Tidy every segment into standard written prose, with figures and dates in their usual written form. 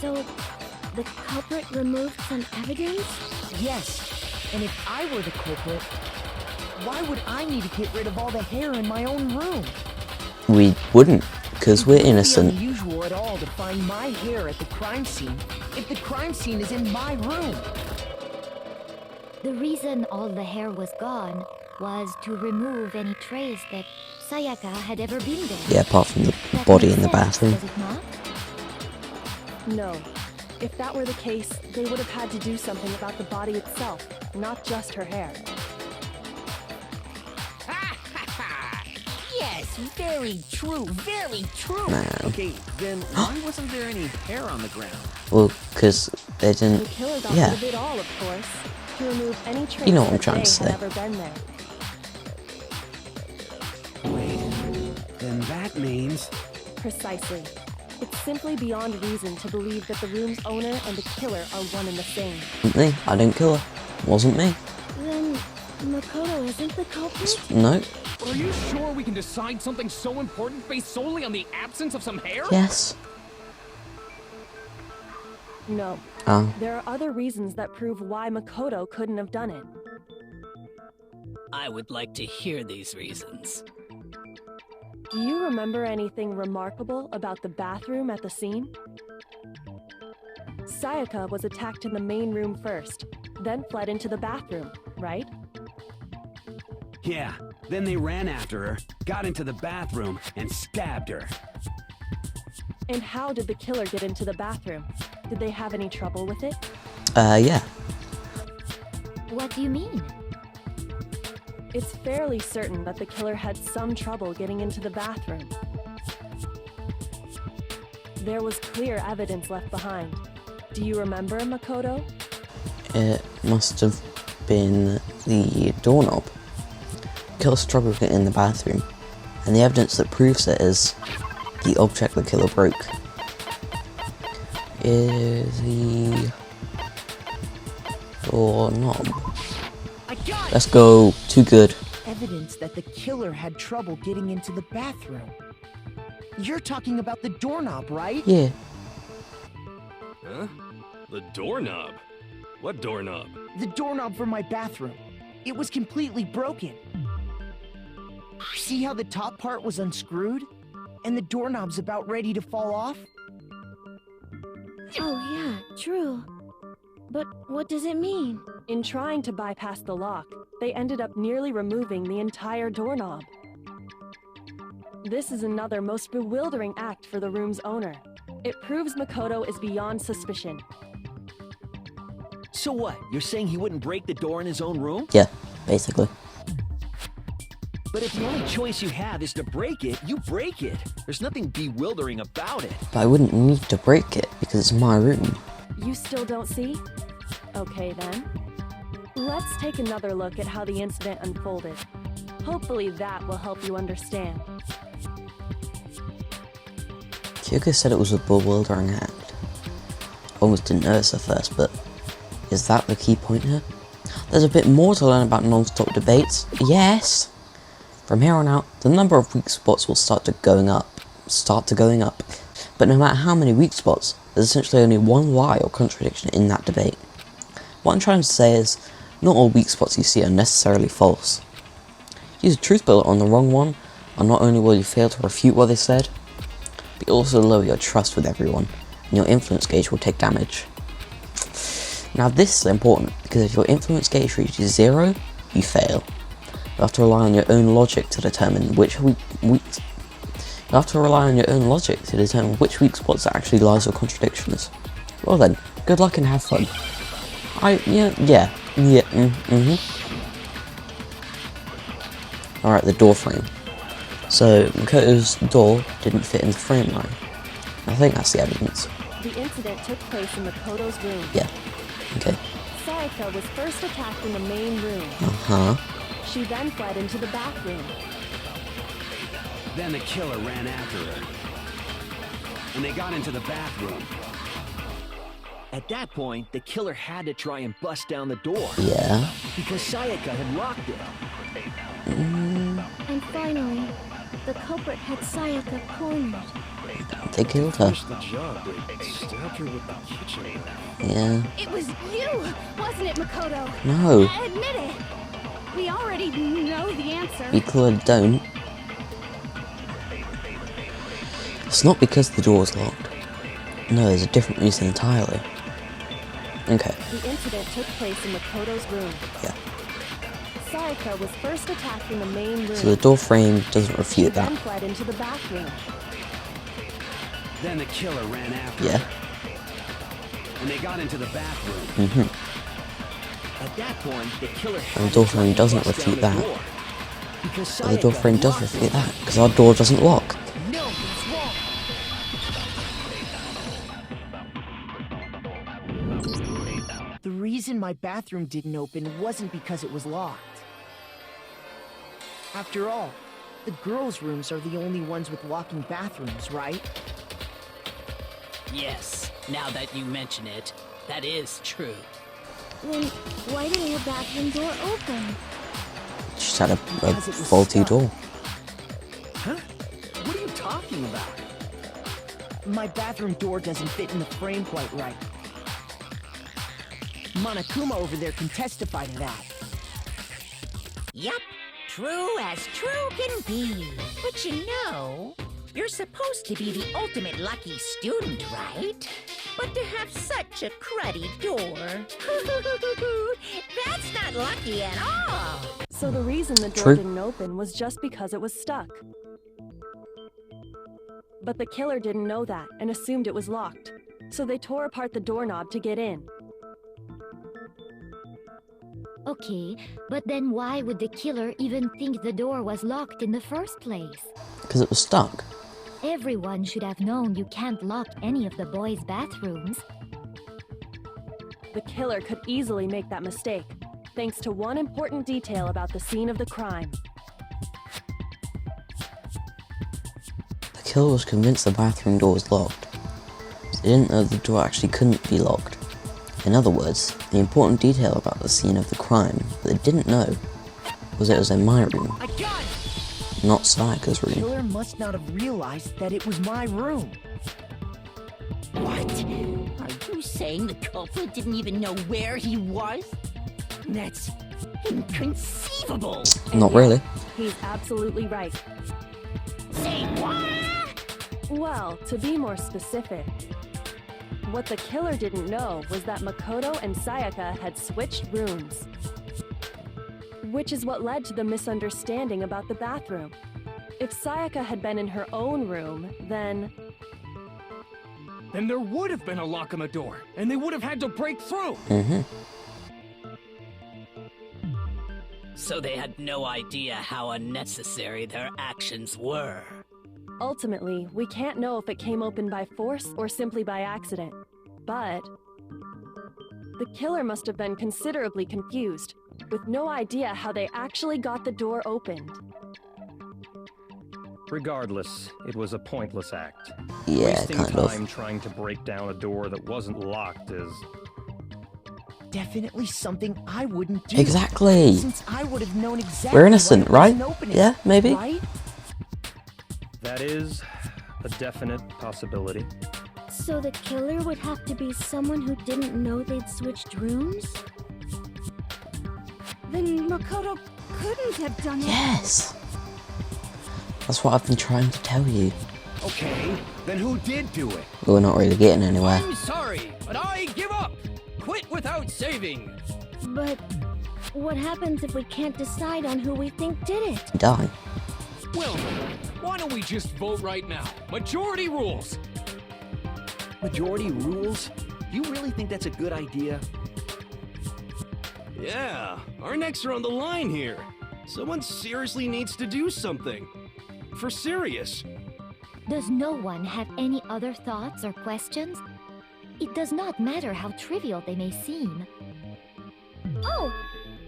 So, the culprit removed some evidence? Yes, and if I were the culprit, why would I need to get rid of all the hair in my own room? We wouldn't, because we're It wouldn't innocent. be unusual at all to find my hair at the crime scene if the crime scene is in my room. The reason all the hair was gone was to remove any trace that Sayaka had ever been there. Yeah, apart from the That body makes in the sense, bathroom. does it not? No. If that were the case, they would have had to do something about the body itself, not just her hair. Yes, very true, very true. Man. Okay, then why wasn't there any hair on the ground? Well, because they The didn't... killer got Yeah. rid of it all, of course, to remove any trace You know what I'm that trying they to say. had ever been there. Wait, then that means... Precisely. It's simply beyond reason to believe that the room's owner and the killer are one and the same. Wasn't me. I didn't kill her. Wasn't me. Then, Makoto isn't the culprit? No. Are you sure we can decide something so important based solely on the absence of some hair? Yes. No. Oh. There are other reasons that prove why Makoto couldn't have done it. I would like to hear these reasons. Do you remember anything remarkable about the bathroom at the scene? Sayaka was attacked in the main room first, then fled into the bathroom, right? Yeah, then they ran after her, got into the bathroom, and stabbed her. And how did the killer get into the bathroom? Did they have any trouble with it? Yeah. What do you mean? It's fairly certain that the killer had some trouble getting into the bathroom. There was clear evidence left behind. Do you remember, Makoto? It must have been the doorknob. Killer struggled to get in the bathroom, and the evidence that proves it is the object the killer broke. Is the doorknob. I got it! Let's go. Too good. Evidence that the killer had trouble getting into the bathroom. You're talking about the doorknob, right? Yeah. Huh? The doorknob? What doorknob? The doorknob for my bathroom. It was completely broken. See how the top part was unscrewed? And the doorknob's about ready to fall off? Oh yeah, true. But what does it mean? In trying to bypass the lock, they ended up nearly removing the entire doorknob. This is another most bewildering act for the room's owner. It proves Makoto is beyond suspicion. So what? You're saying he wouldn't break the door in his own room? Yeah, basically. But if the only choice you have is to break it, you break it. There's nothing bewildering about it. But I wouldn't need to break it because it's my room. You still don't see? Okay then. Let's take another look at how the incident unfolded. Hopefully that will help you understand. Kyoko said it was a bewildering act. I almost didn't notice at first, but is that the key point here? There's a bit more to learn about non-stop debates. Yes! From here on out, the number of weak spots will start to going up. But no matter how many weak spots, there's essentially only one lie or contradiction in that debate. What I'm trying to say is, not all weak spots you see are necessarily false. Use a truth bullet on the wrong one, and not only will you fail to refute what they said, but you also lower your trust with everyone, and your influence gauge will take damage. Now this is important, because if your influence gauge reaches 0, you fail. You have to rely on your own logic to determine which weak spots actually lies or contradictions. Well then, good luck and have fun. Alright, the door frame. So, Makoto's door didn't fit in the frame line. I think that's the evidence. The incident took place in Makoto's room. Yeah. Okay. Sayaka was first attacked in the main room. Uh-huh. She then fled into the bathroom. Then the killer ran after her. And they got into the bathroom. At that point, the killer had to try and bust down the door. Yeah. Because Sayaka had locked it. And finally, The culprit had Sayaka cornered. They killed her. Finish the job. They stabbed her with the kitchen knife. Yeah. It was you, wasn't it, Makoto? No. Admit it. We already know the answer. We clearly don't. It's not because the door's locked. No, there's a different reason entirely. Okay. The incident took place in Makoto's room. Yeah. Sayaka was first attacked in the main room. So the door frame doesn't refute Then that. fled into the bathroom. Then the killer ran after Yeah. her. And they got into the bathroom. Mhm. At that point, the killer And the door frame doesn't bust down refute the that. door. Because But the door Sayaka frame does locked refute it. that, because our door doesn't lock. No, it's wrong. The reason my bathroom didn't open wasn't because it was locked. After all, the girls' rooms are the only ones with locking bathrooms, right? Yes, now that you mention it, that is true. Then why didn't her bathroom door open? Just had a Because it was faulty stuck. door. Huh? What are you talking about? My bathroom door doesn't fit in the frame quite right. Monokuma over there can testify to that. Yup, true as true can be. But you know, you're supposed to be the ultimate lucky student, right? But to have such a cruddy door, that's not lucky at all. So the reason the door True. didn't open was just because it was stuck. But the killer didn't know that and assumed it was locked. So they tore apart the doorknob to get in. Okay, but then why would the killer even think the door was locked in the first place? Because it was stuck. Everyone should have known you can't lock any of the boys' bathrooms. The killer could easily make that mistake, thanks to one important detail about the scene of the crime. The killer was convinced the bathroom door was locked. They didn't know the door actually couldn't be locked. In other words, the important detail about the scene of the crime that they didn't know was it was in my room, I got it! not Sayaka's The room. killer must not have realized that it was my room. What? Are you saying the culprit didn't even know where he was? That's inconceivable. Not really. He's absolutely right. Say what? Well, to be more specific, what the killer didn't know was that Makoto and Sayaka had switched rooms. Which is what led to the misunderstanding about the bathroom. If Sayaka had been in her own room, then Then there would have been a lock on the door, and they would have had to break through. Mm-hmm. So they had no idea how unnecessary their actions were. ultimately, we can't know if it came open by force or simply by accident. But the killer must have been considerably confused, with no idea how they actually got the door opened. Regardless, it was a pointless act. Yeah, Wasting kind time of. trying to break down a door that wasn't locked is... Definitely something I wouldn't do. Exactly. Since I would have known exactly We're innocent, why it right? wasn't opening, Yeah, maybe. Right? That is a definite possibility. So the killer would have to be someone who didn't know they'd switched rooms? Then Makoto couldn't have done it. Yes. That's what I've been trying to tell you. Okay, then who did do it? We're not really getting anywhere. I'm sorry, but I give up. Quit without saving. But what happens if we can't decide on who we think did it? Die. Well, why don't we just vote right now? Majority rules. Majority rules? You really think that's a good idea? Yeah, our necks are on the line here. Someone seriously needs to do something. For serious. Does no one have any other thoughts or questions? It does not matter how trivial they may seem. Oh,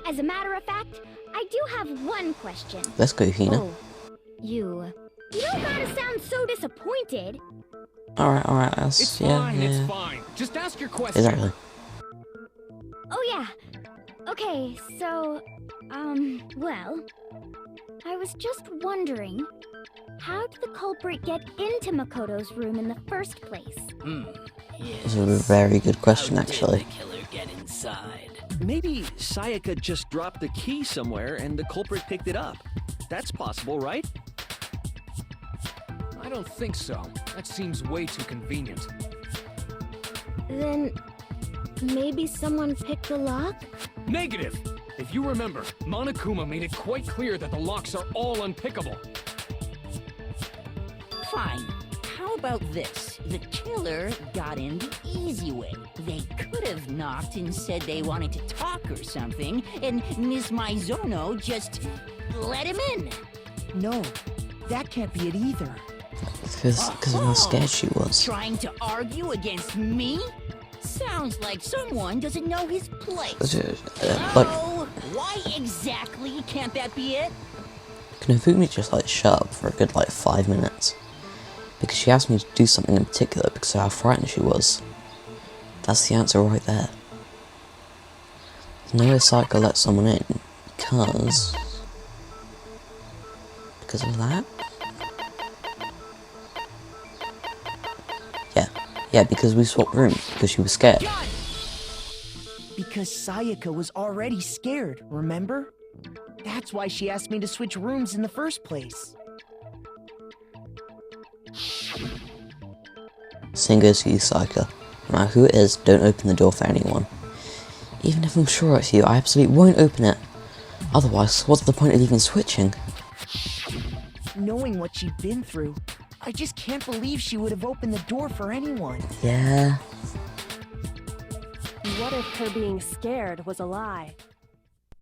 as a matter of fact, I do have one question. Let's go, Hina. Oh, you. You don't gotta sound so disappointed. Alright, that's... It's yeah, fine, yeah. it's fine. Just ask your question. Exactly. Oh yeah. Okay, so Well, I was just wondering, how did the culprit get into Makoto's room in the first place? This is a very good question, How did actually. the killer get inside? Maybe Sayaka just dropped the key somewhere and the culprit picked it up. That's possible, right? I don't think so. That seems way too convenient. Then, maybe someone picked the lock? Negative! If you remember, Monokuma made it quite clear that the locks are all unpickable. Fine. How about this? The killer got in the easy way. They could have knocked and said they wanted to talk or something, and Miss Maizono just let him in. No, that can't be it either. Because of how scared she was. Trying to argue against me? Sounds like someone doesn't know his place. Like, Oh, why exactly can't that be it? can Hifumi just like shut up for a good like 5 minutes? Because she asked me to do something in particular because of how frightened she was. That's the answer right there. No way Psycho let someone in because of that? Yeah, because we swapped rooms because she was scared. Because Sayaka was already scared, remember? That's why she asked me to switch rooms in the first place. Same goes for you, Psycho. No matter who it is, don't open the door for anyone. Even if I'm sure it's you, I absolutely won't open it. Otherwise, what's the point of even switching? Knowing what she'd been through, I just can't believe she would have opened the door for anyone. Yeah. What if her being scared was a lie?